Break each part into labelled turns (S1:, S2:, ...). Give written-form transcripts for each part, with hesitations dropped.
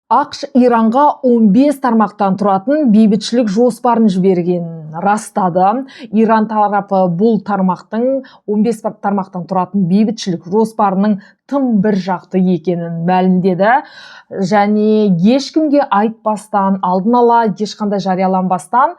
S1: ақш Иранға 15 тармақтан тұратын бейбітшілік жоспарын жібергенін растады. Иран тарапы бұл тармақтың 15 тармақтан тұратын бейбітшілік жоспарының тым бір жақты екенін мәлімдеді. Және ешкімге айтпастан, алдын ала ешқандай жарияланбастан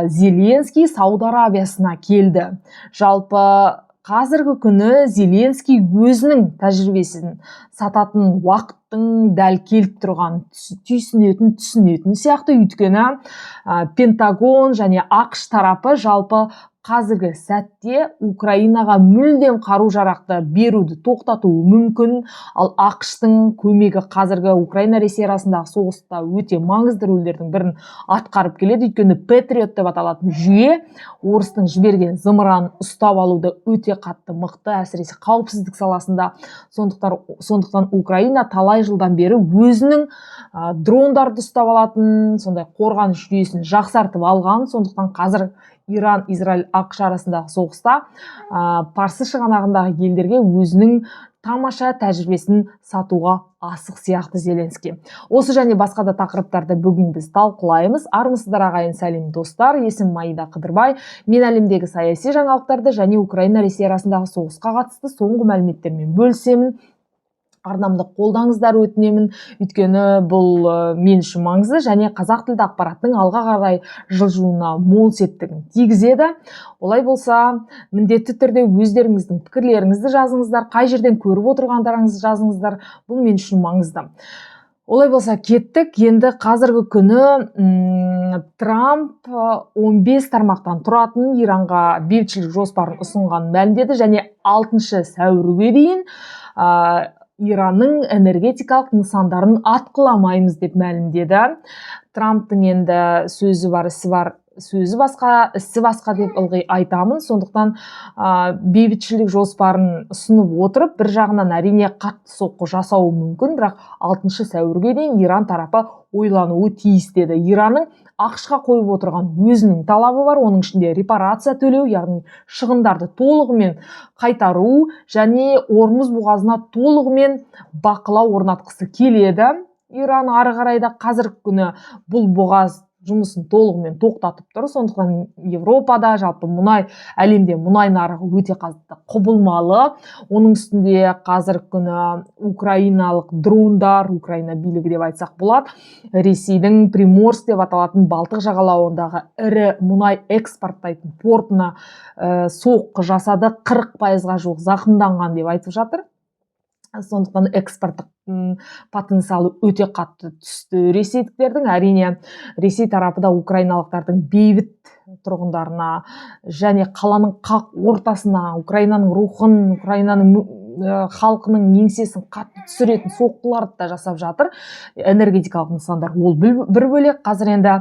S1: Зеленский Сауд Арабиясына келді. Жалпы қазіргі күні Зеленский өзінің тәжірибесін сататын уақыттың дәл келіп тұрған түсінетін сияқты, өйткені Пентагон және ақш тарапы жалпы қазіргі сәтте Украинаға мүлдем қару-жарақты беруді тоқтатуы мүмкін. Ал ақштың көмегі қазіргі Украина-Ресей арасындағы соғыста өте маңызды рөлдердің бірін атқарып келеді. Өйткені Патриот деп аталатын жүйе орыстың жіберген зымыранын ұстап алуды өте қатты мықты, әсіресе қауіпсіздік саласында. Сондықтан Украина талай жылдан бері өзінің дрондарды ұстап алатын, сондай қорғаныс жүйесін жақсартып алған. Сондықтан қазір Иран, Израиль, ақш арасындағы соғыста Парсы шығанағындағы елдерге өзінің тамаша тәжірибесін сатуға асық сияқты Зеленский. Осы және басқа да тақырыптарды бүгін біз талқылаймыз. Армысыздар ағайын, сәлем достар. Есімім Майда Қыдырбай. Мен әлемдегі саяси жаңалықтарды және Украина-Ресей арасындағы соғысқа қатысты соңғы мәліметтермен бөлісемін. Арнамды қолдаңыздар өтінемін, өйткені бұл мен үшін маңызды және қазақ тілді ақпараттың алға қарай жылжуына мол септігін тигізеді. Олай болса, міндетті түрде өздеріңіздің пікірлеріңізді жазыңыздар, қай жерден көріп отырғандарыңызды жазыңыздар, бұл мен үшін маңызды. Олай болса, кеттік. Енді қазіргі күні Трамп 15 тармақтан тұратын Иранға бейбітшілік жоспарын ұсынғанын мәлімдеді және 6 сәуірге дейін Иранның энергетикалық нысандарын атқыламаймыз деп мәлімдеді. Трамптың енді сөзі бар, сөзі басқа, ісі басқа деп ылғи айтамын. Сондықтан бейбітшілік жоспарын ұсынып отырып, бір жағынан әрине қатты соққы жасауы мүмкін, бірақ 6 сәуірге дейін Иран тарапы ойлануы тиіс деді. Иранның ақшқа қойып отырған өзінің талабы бар, оның ішінде репарация төлеу, яғни шығындарды толығымен қайтару және Ормұз бұғазына толығымен бақылау орнатқысы келеді. Иран ары қарайда қазіргі күні бұл бұғаз жұмысын толығымен тоқтатып тұр. Сондықтан Европада жалпы әлемде мұнай нарығы өте қатты құбылмалы. Оның үстінде қазіргі күні украиналық дрондар, Украина билігі деп айтсақ болады, Ресейдің Приморск деп аталатын Балтық жағалауындағы ірі мұнай экспорттайтын портына соққы жасады, 40%-ға жуық зақымданған деп айтып жатыр. Сондықтан экспорттық потенциалы өте қатты түсті ресейліктердің. Әрине Ресей тарапы да украиналықтардың бейбіт тұрғындарына және қаланың қақ ортасына Украинаның рухын, Украинаның халқының еңсесін қатты түсіретін соққыларды да жасап жатыр. Энергетикалық нысандар ол бір бөлек. Қазір енді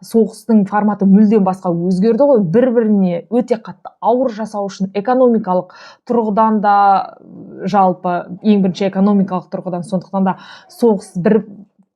S1: соғыстың форматы мүлдем басқа өзгерді ғой. Бір-біріне өте қатты ауыр жасау үшін экономикалық тұрғыдан да, жалпы ең бірінші экономикалық тұрғыдан, сондықтан да соғыс бір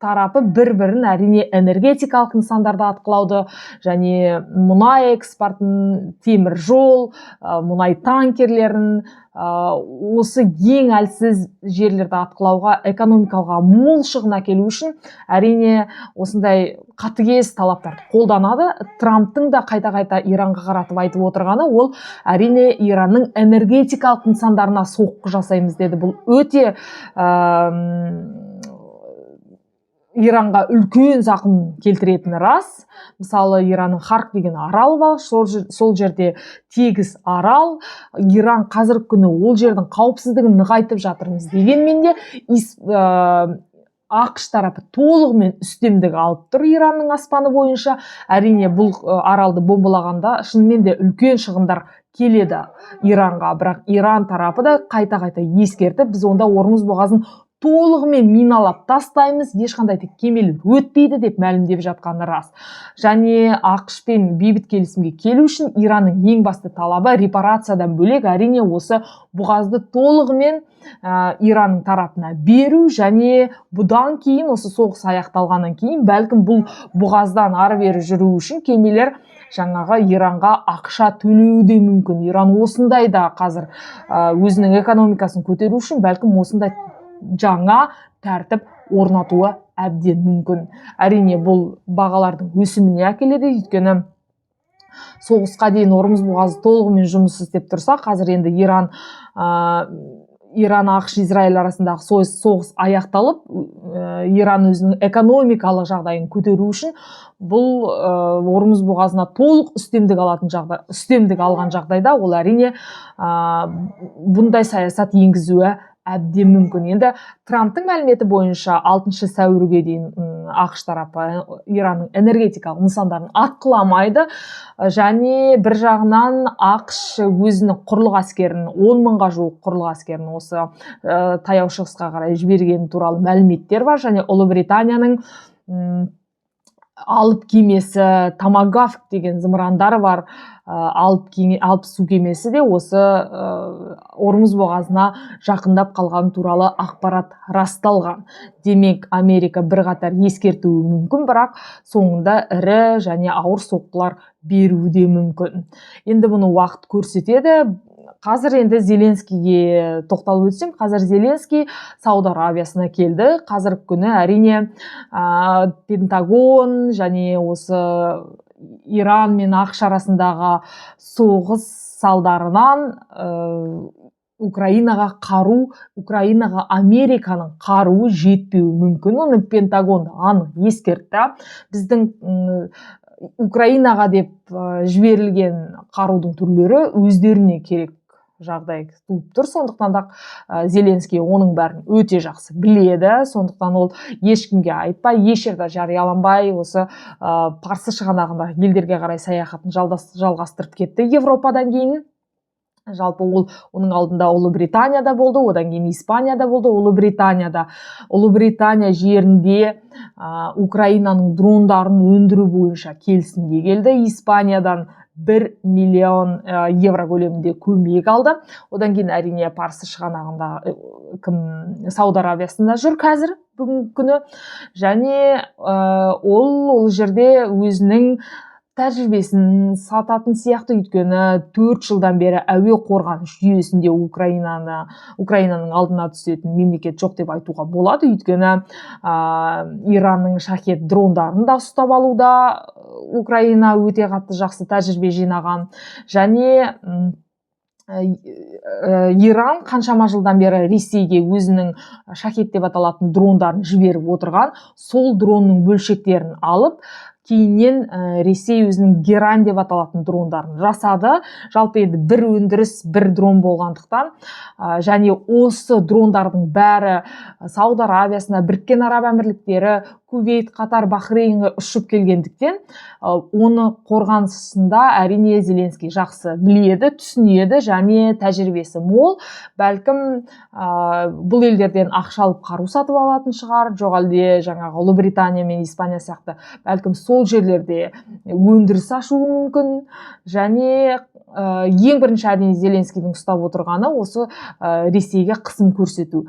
S1: тарапы бір-бірін әрине энергетикалық нысандарды атқылауды және мұнай экспортын, темір жол, мұнай танкерлерін, осы ең әлсіз жерлерді атқылауға, экономикаға мол шығын әкелу үшін әрине осындай қатыгез талаптарды қолданады. Трамптың да қайта-қайта Иранға қаратып айтып отырғаны, ол әрине Иранның энергетикалық нысандарына соққы жасаймыз деді. Бұл өте Иранға үлкен зақым келтіретіні рас. Мысалы, Иранның Харк деген арал бар, сол жерде тегіс арал. Иран қазіргі күні ол жердің қауіпсіздігін нығайтып жатырмыз дегенмен де ақш тарапы толығымен үстемдік алып тұр Иранның аспаны бойынша. Әрине бұл аралды бомбалағанда шынымен де үлкен шығындар келеді Иранға, бірақ Иран тарапы да қайта-қайта ескертіп, біз онда Ормұз бұғазын толығымен миналап тастаймыз, ешқандай кемелер өтпейді деп мәлімдеп жатқаны рас. Және ақшпен бейбіт келісімге келу үшін Иранның ең басты талабы репарациядан бөлек әрине осы бұғазды толығымен Иранның тарапына беру және бұдан кейін, осы соғыс аяқталғаннан кейін, бәлкім бұл бұғаздан ары бері жүру үшін кемелер жаңағы Иранға ақша төлеуі де мүмкін. Иран осындай да қазір өзінің экономикасын көтеру үшін бәлкім осындай жаңа тәртіп орнатуы әбден мүмкін. Әрине бұл бағалардың өсіміне әкеледі, өйткені соғысқа дейін Ормұз бұғазы толығымен жұмыс істеп тұрса, қазір енді Иран, ақш, Израиль арасындағы соғыс аяқталып, Иран өзінің экономикалық жағдайын көтеру үшін бұл Ормұз бұғазына толық үстемдік алған жағдайда ол әрине бұндай саясат енгізуі әбден мүмкін. Енді Трамптың мәліметі бойынша 6 сәуірге дейін ақш тарапы Иранның энергетикалық нысандарын атқыламайды, және бір жағынан ақш өзінің құрлық әскерін, 10 мыңға жуық құрлық әскерін осы таяу шығысқа қарай жібергені туралы мәліметтер бар, және Ұлыбританияның алып кемесі Томагавк деген зымырандары бар алып су кемесі де осы Ормұз бұғазына жақындап қалған туралы ақпарат расталған. Демек, Америка бірқатар ескертуі мүмкін, бірақ соңында ірі және ауыр соққылар беруі де мүмкін. Енді бұны уақыт көрсетеді. Қазір енді Зеленскийге тоқталып өтсем, қазір Зеленский Сауд Арабиясына келді. Қазіргі күні әрине Пентагон және осы Иран мен ақш арасындағы соғыс салдарынан Украинаға Американың қаруы жетпеуі мүмкін. Оны Пентагон анық ескертті. Біздің Украинаға деп жіберілген қарудың түрлері өздеріне керек жағдай туып тұр. Сондықтан да Зеленский оның бәрін өте жақсы біледі. Сондықтан ол ешкімге айтпай, еш жерде жарияланбай, осы парсы шығанағындағы елдерге қарай саяхатын жалғастырып кетті Европадан кейін. Жалпы оның алдында Ұлыбританияда болды, одан кейін Испанияда болды. Ұлыбритания жерінде Украинаның дрондарын өндіру бойынша келісімге келді. Испаниядан 1 миллион евро көлемінде көмек алды. Одан кейін әрине парсы шығанағында Сауд Арабиясында жүр қазір бүгінгі күні, және ол жерде өзінің тәжірибесін сататын сияқты, өйткені 4 жылдан бері әуе қорғаныс жүйесінде Украинаның алдына түсетін мемлекет жоқ деп айтуға болады, өйткені Иранның шахет дрондарын да ұстап алуда Украина өте қатты жақсы тәжірибе жинаған, және Иран қаншама жылдан бері Ресейге өзінің шахет деп аталатын дрондарын жіберіп отырған. Сол дронның бөлшектерін алып, кейіннен Ресей өзінің Герань деп аталатын дрондарын жасады. Жалпы енді бір өндіріс, бір дрон болғандықтан, және осы дрондардың бәрі Сауд Арабиясына, Біріккен Араб Әмірліктері, Кувейт, Қатар, Бахрейнге ұшып келгендіктен, оны қорғанысында әрине Зеленский жақсы біледі, түсінеді, және тәжірибесі мол. Бәлкім бұл елдерден ақша алып қару сатып алатын шығар, жоқ әлде жаңағы Ұлыбритания мен Испания сияқты бәлкім сол жерлерде өндіріс ашуы мүмкін. Және ең бірінші әрине Зеленскийдің ұстап отырғаны осы Ресейге қысым көрсету.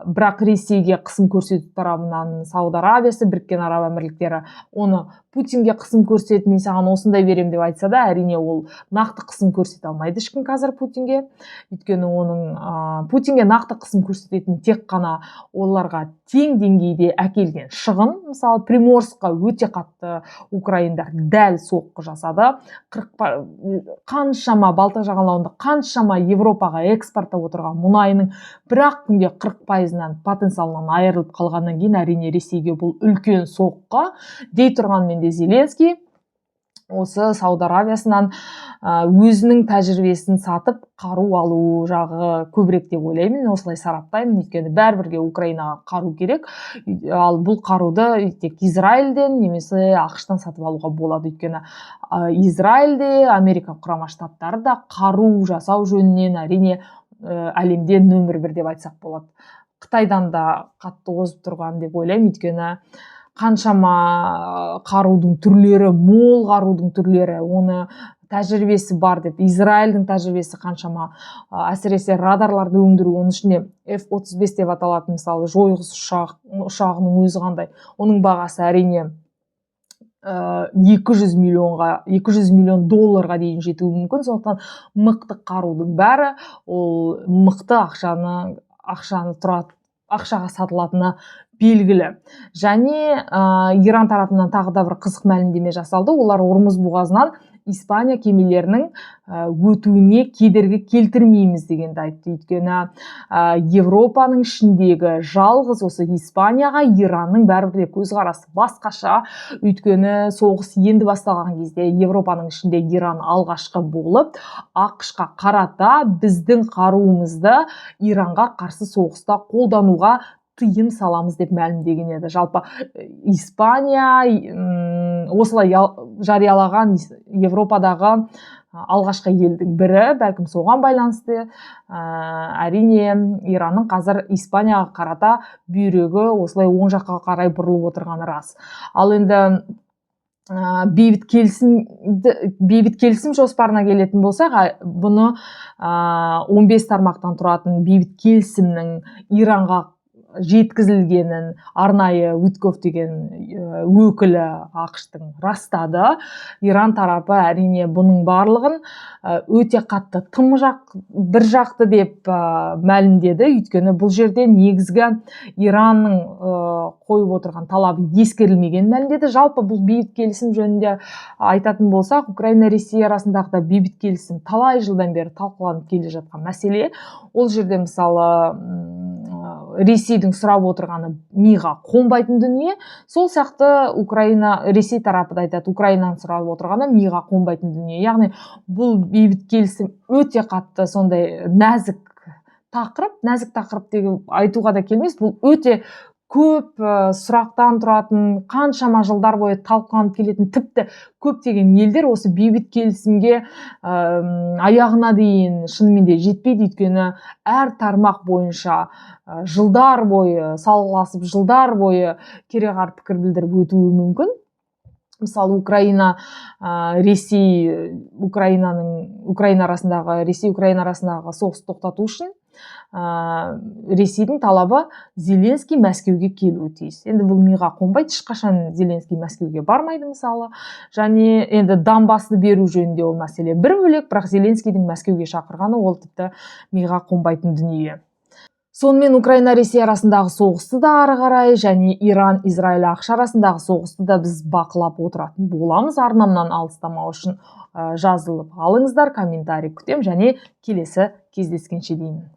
S1: Бірақ Ресейге қысым көрсету тарапынан Сауд Арабиясы, Біріккен Араб Әмірліктері оны Путинге қысым көрсетіп, мен саған осындай берем деп айтса да, әрине ол нақты қысым көрсете алмайды ешкім қазір Путинге. Өйткені оның Путинге нақты қысым көрсететін тек қана оларға тең деңгейде әкелген шығын. Мысалы, Приморскқа өте қатты украиндар дәл соққы жасады. Қаншама Балтық жағалауында қаншама Европаға экспорттап отырған мұнайының бір-ақ күнде 40%-нан потенциалынан айырылып қалғаннан кейін әрине Ресейге бұл үлкен соққы. Дей тұрғанмен де Зеленский осы Сауд Арабиясынан өзінің тәжірибесін сатып қару алу жағы көбірек деп ойлаймын, осылай сараптаймын. Өйткені бәрібірге Украинаға қару керек, ал бұл қаруды тек Израильден немесе ақштан сатып алуға болады. Өйткені Израильде, Америка құрама штаттары да қару жасау жөнінен әрине әлемде нөмір 1 деп айтсақ болады. Қытайдан да қатты озып тұрған деп ойлаймын, өйткені қаншама қарудың түрлері, мол қарудың түрлері, оны тәжірибесі бар деп. Израильдің тәжірибесі қаншама, әсіресе радарларды өндіру, оның ішінде F-35 деп аталатын, мысалы, жойғыш ұшағының өзі қандай. Оның бағасы әрине 200 миллион долларға дейін жетуі мүмкін. Сондықтан мықты қарудың бәрі ол мықты ақшаны ақшаға сатылатыны белгілі. Және Иран тарапынан тағы да бір қызық мәлімдеме жасалды. Олар Ормұз бұғазынан Испания кемелерінің өтуіне кедергі келтірмейміз дегенді айтты. Өйткені Европаның ішіндегі жалғыз осы Испанияға Иранның бәрібір де көзқарасы басқаша. Өйткені соғыс енді басталған кезде Европаның ішінде Иран алғашқы болып, ақш-қа қарата біздің қаруымызды Иранға қарсы соғыста қолдануға тыйым саламыз деп мәлімдеген еді. Жалпы Испания осылай жариялаған Европадағы алғашқы елдің бірі, бәлкім соған байланысты. Әрине Иранның қазір Испанияға қарата бүйрегі осылай оң жаққа қарай бұрылып отырғаны рас. Ал енді бейбіт келісім жоспарына келетін болсақ, бұны 15 тармақтан тұратын бейбіт келісімнің Иранға жеткізілгенін арнайы Уитков деген өкілі ақштың растады. Иран тарапы әрине бұның барлығын өте қатты бір жақты деп мәлімдеді. Өйткені бұл жерде негізгі Иранның қойып отырған талабы ескерілмеген мәлімдеді. Жалпы бұл бейбіт келісім жөнінде айтатын болсақ, Украина Ресей арасындағы да бейбіт келісім талай жылдан бері талқыланып келе жатқан мәселе. Ол жерде мысалы Ресейдің сұрап отырғаны миға қонбайтын дүние. Сол сияқты Ресей тарапы да айтады, Украинаның сұрап отырғаны миға қонбайтын дүние. Яғни бұл бейбіт келісім өте қатты сондай нәзік тақырып деген айтуға да келмес. Бұл өте көп сұрақтан тұратын, қаншама жылдар бойы талқыланып келетін, тіпті көптеген елдер осы бейбіт келісімге аяғына дейін шынымен де жетпейді. Өйткені әр тармақ бойынша жылдар бойы салғыласып, жылдар бойы кереғар пікір білдіріп өтуі мүмкін. Мысалы, Украина арасындағы соғыс тоқтату үшін Ресейдің талабы Зеленский Мәскеуге келуі тиіс. Енді бұл миға қонбайды, ешқашан Зеленский Мәскеуге бармайды мысалы. Және енді Донбасты беру жөнінде ол мәселе бір бөлек, бірақ Зеленскийдің Мәскеуге шақырғаны ол тіпті миға қонбайтын дүние. Сонымен Украина Ресей арасындағы соғысты да ары қарай және Иран Израиль ақш арасындағы соғысты да біз бақылап отыратын боламыз. Арнамнан алыстамау үшін жазылып алыңыздар, комментарий күтем және келесі кездескенше деймін.